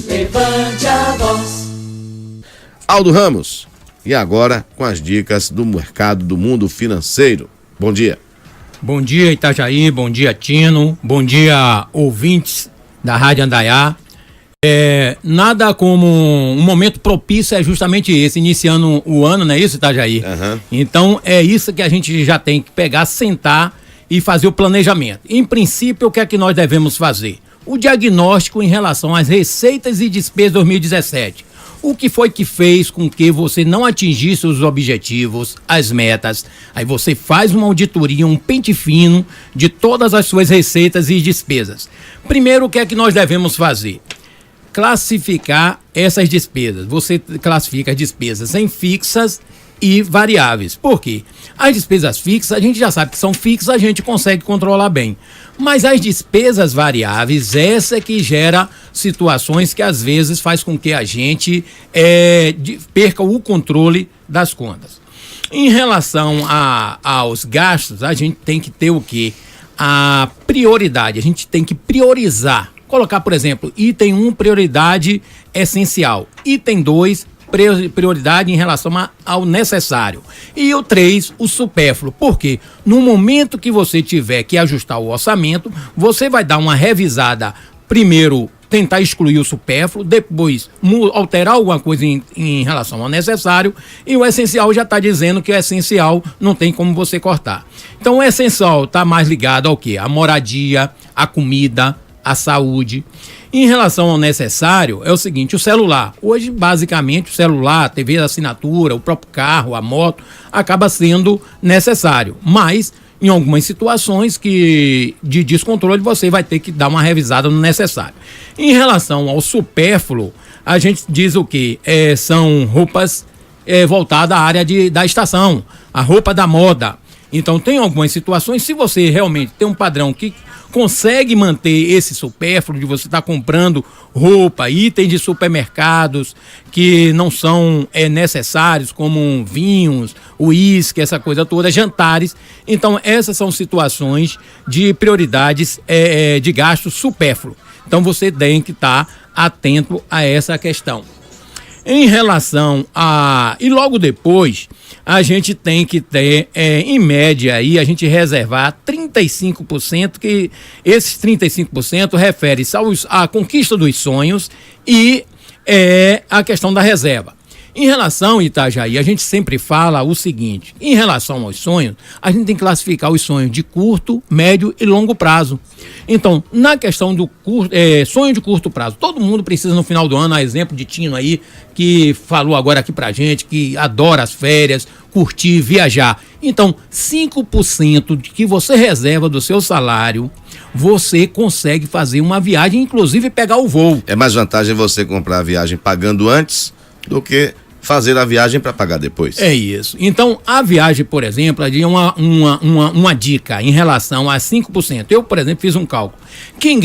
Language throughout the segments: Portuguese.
levante a voz. Aldo Ramos, e agora com as dicas do mercado do mundo financeiro. Bom dia. Bom dia, Itajaí, bom dia, Tino, bom dia, ouvintes da Rádio Andaiá. Nada como um momento propício é justamente esse, iniciando o ano, não é isso, Itajaí? Uhum. Então é isso que a gente já tem que pegar, sentar e fazer o planejamento. Em princípio, o que é que nós devemos fazer? O diagnóstico em relação às receitas e despesas de 2017. O que foi que fez com que você não atingisse os objetivos, as metas? Aí você faz uma auditoria, um pente fino de todas as suas receitas e despesas. Primeiro, o que é que nós devemos fazer? Classificar essas despesas. Você classifica as despesas em fixas e variáveis. Por quê? As despesas fixas, a gente já sabe que são fixas, a gente consegue controlar bem. Mas as despesas variáveis, essa é que gera situações que às vezes faz com que a gente perca o controle das contas. Em relação aos gastos, a gente tem que ter o quê? A prioridade, a gente tem que priorizar. Colocar, por exemplo, item 1, prioridade essencial. Item 2, prioridade em relação ao necessário. E o 3, o supérfluo. Por quê? No momento que você tiver que ajustar o orçamento, você vai dar uma revisada, primeiro tentar excluir o supérfluo, depois alterar alguma coisa em relação ao necessário, e o essencial já está dizendo que o essencial não tem como você cortar. Então o essencial está mais ligado ao quê? A moradia, a comida, a saúde. Em relação ao necessário, é o seguinte, o celular. Hoje, basicamente, o celular, a TV de assinatura, o próprio carro, a moto, acaba sendo necessário. Mas, em algumas situações de descontrole, você vai ter que dar uma revisada no necessário. Em relação ao supérfluo, a gente diz o quê? São roupas voltadas à área da estação, a roupa da moda. Então, tem algumas situações, se você realmente tem um padrão que consegue manter esse supérfluo de você estar comprando roupa, itens de supermercados que não são necessários, como vinhos, uísque, essa coisa toda, jantares. Então, essas são situações de prioridades de gasto supérfluo. Então, você tem que estar atento a essa questão. Em relação e logo depois, a gente tem que ter, em média, aí, a gente reservar 35%, que esses 35% refere-se à conquista dos sonhos e a questão da reserva. Em relação, Itajaí, a gente sempre fala o seguinte, em relação aos sonhos, a gente tem que classificar os sonhos de curto, médio e longo prazo. Então, na questão do sonho de curto prazo, todo mundo precisa no final do ano, a exemplo de Tino aí, que falou agora aqui pra gente, que adora as férias, curtir, viajar. Então, 5% de que você reserva do seu salário, você consegue fazer uma viagem, inclusive pegar o voo. É mais vantagem você comprar a viagem pagando antes do que fazer a viagem para pagar depois. É isso. Então, a viagem, por exemplo, é uma dica em relação a 5%. Eu, por exemplo, fiz um cálculo.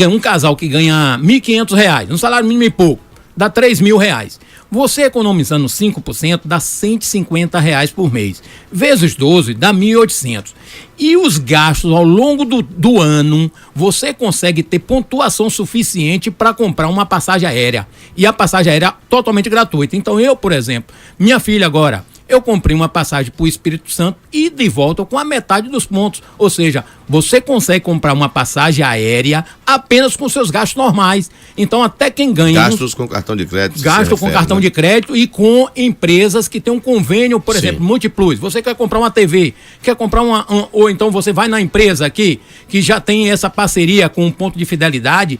Um casal que ganha R$1.500, um salário mínimo e pouco, dá R$3.000. Você economizando 5% dá R$150 por mês. Vezes 12 dá 1.800. E os gastos ao longo do ano, você consegue ter pontuação suficiente para comprar uma passagem aérea. E a passagem aérea totalmente gratuita. Então eu, por exemplo, minha filha agora, eu comprei uma passagem para o Espírito Santo e de volta com a metade dos pontos. Ou seja, você consegue comprar uma passagem aérea apenas com seus gastos normais. Então, até quem ganha... Gastos com cartão de crédito. Gastos com cartão de crédito e com empresas que têm um convênio, por exemplo, Multiplus. Você quer comprar uma TV, quer comprar ou então você vai na empresa aqui, que já tem essa parceria com um ponto de fidelidade,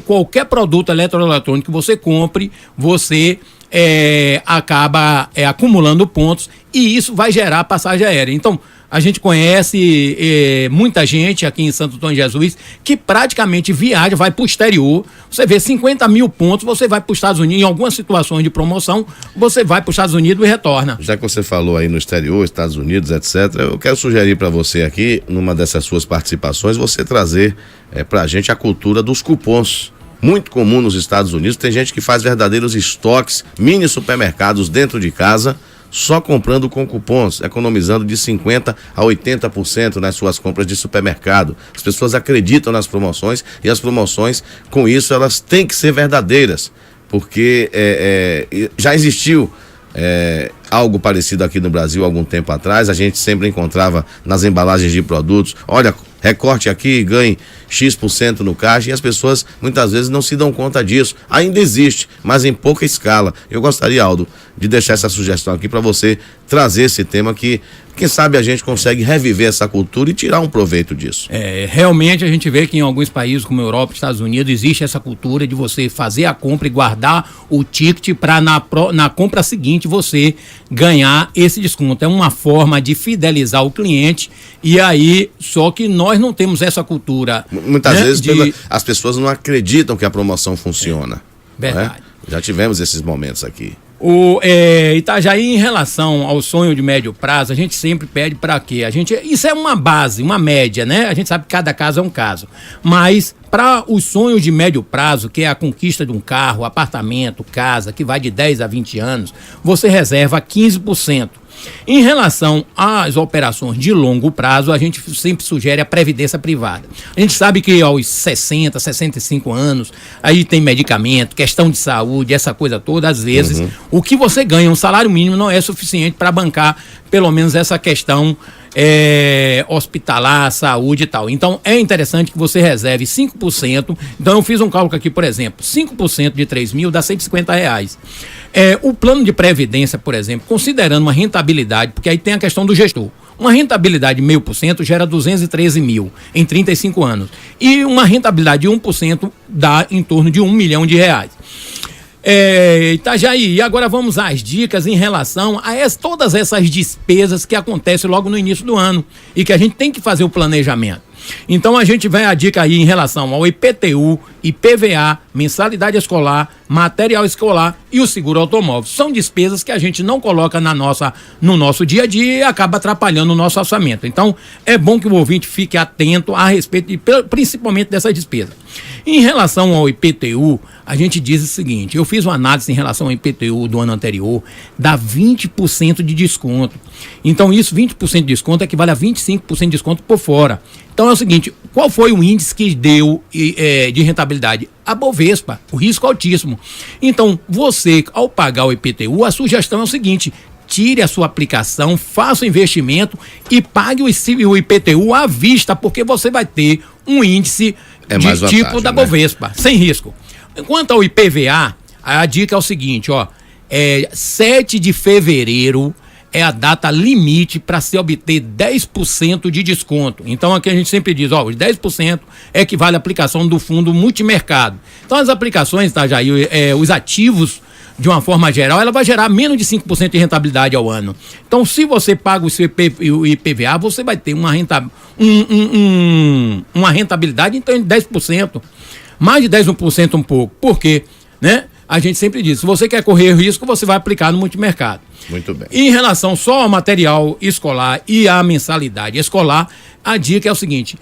qualquer produto eletroeletrônico que você compre, você... acaba acumulando pontos e isso vai gerar passagem aérea. Então, a gente conhece muita gente aqui em Santo Antônio de Jesus que praticamente viaja, vai para o exterior. Você vê 50 mil pontos, você vai para os Estados Unidos, em algumas situações de promoção, você vai para os Estados Unidos e retorna. Já que você falou aí no exterior, Estados Unidos, etc., eu quero sugerir para você aqui, numa dessas suas participações, você trazer para a gente a cultura dos cupons. Muito comum nos Estados Unidos, tem gente que faz verdadeiros estoques, mini supermercados dentro de casa, só comprando com cupons, economizando de 50% a 80% nas suas compras de supermercado. As pessoas acreditam nas promoções e as promoções, com isso, elas têm que ser verdadeiras. porque já existiu algo parecido aqui no Brasil há algum tempo atrás. A gente sempre encontrava nas embalagens de produtos, olha, recorte aqui, ganhe X% no caixa, e as pessoas muitas vezes não se dão conta disso. Ainda existe, mas em pouca escala. Eu gostaria, Aldo, de deixar essa sugestão aqui para você trazer esse tema que, quem sabe, a gente consegue reviver essa cultura e tirar um proveito disso. Realmente a gente vê que em alguns países como Europa, Estados Unidos, existe essa cultura de você fazer a compra e guardar o ticket para na compra seguinte você ganhar esse desconto. É uma forma de fidelizar o cliente, e aí, só que nós não temos essa cultura. Muitas vezes as pessoas não acreditam que a promoção funciona. Verdade. Já tivemos esses momentos aqui. Itajaí, em relação ao sonho de médio prazo, a gente sempre pede para quê? Isso é uma base, uma média, né? A gente sabe que cada caso é um caso. Mas para os sonhos de médio prazo, que é a conquista de um carro, apartamento, casa, que vai de 10 a 20 anos, você reserva 15%. Em relação às operações de longo prazo, a gente sempre sugere a previdência privada. A gente sabe que aos 60, 65 anos, aí tem medicamento, questão de saúde, essa coisa toda, às vezes, o que você ganha, um salário mínimo, não é suficiente para bancar pelo menos essa questão hospitalar, saúde e tal. Então, é interessante que você reserve 5%. Então, eu fiz um cálculo aqui, por exemplo, 5% de 3 mil dá R$150. O plano de previdência, por exemplo, considerando uma rentabilidade, porque aí tem a questão do gestor. Uma rentabilidade de 0,5% gera 213 mil em 35 anos. E uma rentabilidade de 1% dá em torno de R$1 milhão. Itajaí, e agora vamos às dicas em relação a todas essas despesas que acontecem logo no início do ano e que a gente tem que fazer o planejamento. Então a gente vai a dica aí em relação ao IPTU, IPVA, mensalidade escolar, material escolar e o seguro automóvel. São despesas que a gente não coloca no nosso dia a dia e acaba atrapalhando o nosso orçamento. Então é bom que o ouvinte fique atento a respeito principalmente dessas despesas. Em relação ao IPTU, a gente diz o seguinte: eu fiz uma análise em relação ao IPTU do ano anterior, dá 20% de desconto. Então isso, 20% de desconto, equivale a 25% de desconto por fora. Então é o seguinte, qual foi o índice que deu de rentabilidade? A Bovespa, o risco altíssimo. Então você, ao pagar o IPTU, a sugestão é o seguinte: tire a sua aplicação, faça o investimento e pague o IPTU à vista, porque você vai ter um índice de tipo da Bovespa, sem risco. Quanto ao IPVA, a dica é o seguinte, 7 de fevereiro é a data limite para se obter 10% de desconto. Então aqui a gente sempre diz, os 10% equivale à aplicação do fundo multimercado. Então as aplicações, tá, Jair, os ativos, de uma forma geral, ela vai gerar menos de 5% de rentabilidade ao ano. Então, se você paga o seu IPVA, você vai ter uma rentabilidade em torno de 10%. Mais de 10% um pouco. Por quê? Né? A gente sempre diz, se você quer correr risco, você vai aplicar no multimercado. Muito bem. Em relação só ao material escolar e à mensalidade escolar, a dica é o seguinte,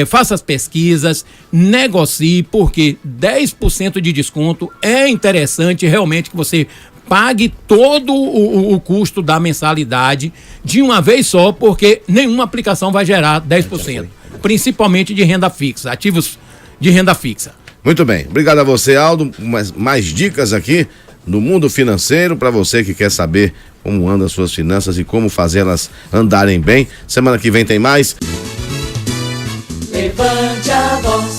faça as pesquisas, negocie, porque 10% de desconto é interessante realmente que você pague todo o custo da mensalidade de uma vez só, porque nenhuma aplicação vai gerar 10%, principalmente de renda fixa, ativos de renda fixa. Muito bem, obrigado a você, Aldo. Mais dicas aqui no mundo financeiro para você que quer saber como andam as suas finanças e como fazê-las andarem bem. Semana que vem tem mais. Levante a voz.